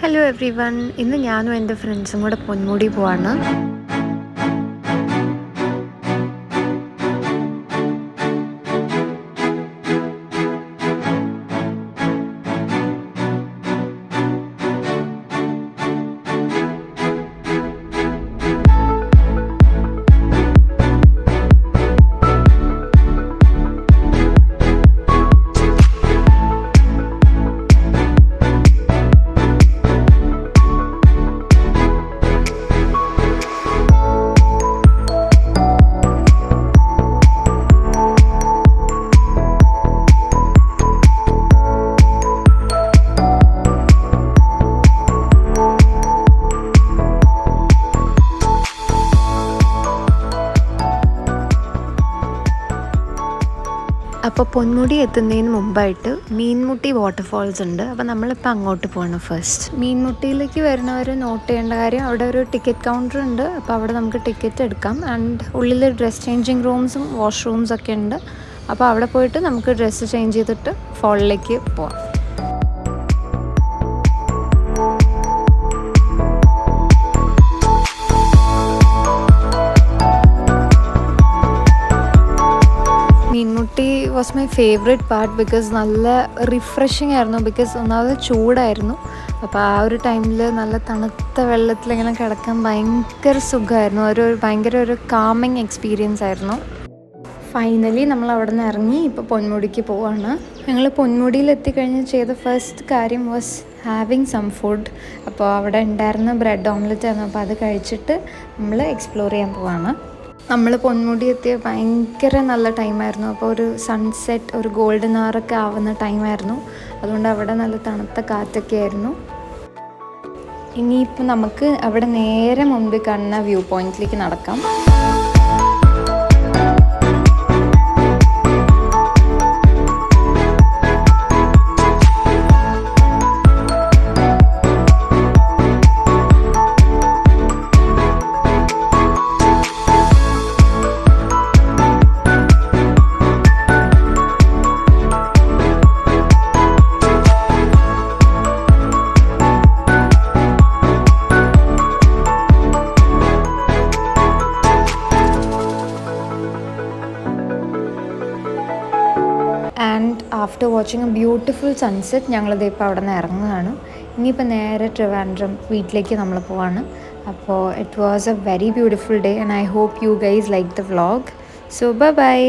Hello every one, ഇന്ന് ഞാനും എൻ്റെ ഫ്രണ്ട്സും കൂടെ പൊന്മുടി പോവാണ്. അപ്പോൾ പൊന്മുടി എത്തുന്നതിന് മുമ്പായിട്ട് മീൻമുട്ടി വാട്ടർഫാൾസ് ഉണ്ട്. അപ്പോൾ നമ്മളിപ്പോൾ അങ്ങോട്ട് പോകണം. ഫസ്റ്റ് മീൻമുട്ടിയിലേക്ക് വരുന്നവർ നോട്ട് ചെയ്യേണ്ട കാര്യം, അവിടെ ഒരു ടിക്കറ്റ് കൗണ്ടർ ഉണ്ട്. അപ്പോൾ അവിടെ നമുക്ക് ടിക്കറ്റ് എടുക്കാം. ആൻഡ് ഉള്ളിൽ ഡ്രസ് ചേഞ്ചിങ് റൂംസും വാഷ്റൂംസ് ഒക്കെ ഉണ്ട്. അപ്പോൾ അവിടെ പോയിട്ട് നമുക്ക് ഡ്രസ്സ് ചേഞ്ച് ചെയ്തിട്ട് ഫാളിലേക്ക് പോവാം. Meenmutty was my favourite part because നല്ല റിഫ്രഷിങ് ആയിരുന്നു. ബിക്കോസ് ഒന്നാമത് ചൂടായിരുന്നു. അപ്പോൾ ആ ഒരു ടൈമിൽ നല്ല തണുത്ത വെള്ളത്തിലിങ്ങനെ കിടക്കാൻ ഭയങ്കര സുഖമായിരുന്നു. ഭയങ്കര ഒരു കാമിങ് എക്സ്പീരിയൻസ് ആയിരുന്നു. ഫൈനലി നമ്മൾ അവിടെ നിന്ന് ഇറങ്ങി ഇപ്പോൾ പൊന്മുടിക്ക് പോവാണ്. ഞങ്ങൾ പൊന്മുടിയിൽ എത്തിക്കഴിഞ്ഞ് ചെയ്ത ഫസ്റ്റ് കാര്യം വാസ് ഹാവിങ് സം ഫുഡ്. അപ്പോൾ അവിടെ ഉണ്ടായിരുന്ന ബ്രെഡ് ഓംലെറ്റ് ആയിരുന്നു. അപ്പോൾ അത് കഴിച്ചിട്ട് നമ്മൾ എക്സ്പ്ലോർ ചെയ്യാൻ പോവാണ്. നമ്മൾ പൊന്മുടി എത്തിയ ഭയങ്കര നല്ല ടൈമായിരുന്നു. അപ്പോൾ ഒരു സൺസെറ്റ്, ഒരു ഗോൾഡൻ അവറൊക്കെ ആവുന്ന ടൈമായിരുന്നു. അതുകൊണ്ട് അവിടെ നല്ല തണുത്ത കാറ്റൊക്കെ ആയിരുന്നു. ഇനിയിപ്പോൾ നമുക്ക് അവിടെ നേരെ മുൻപിൽ കാണുന്ന വ്യൂ പോയിന്റിലേക്ക് നടക്കാം. And after watching A beautiful sunset ഞങ്ങളിത് ഇപ്പോൾ അവിടെ നിന്ന് ഇറങ്ങുകയാണ്. ഇനിയിപ്പോൾ നേരെ ട്രിവാൻഡ്രം വീട്ടിലേക്ക് നമ്മൾ പോവാണ്. അപ്പോൾ it was a very beautiful day and I hope you guys like the vlog. So by.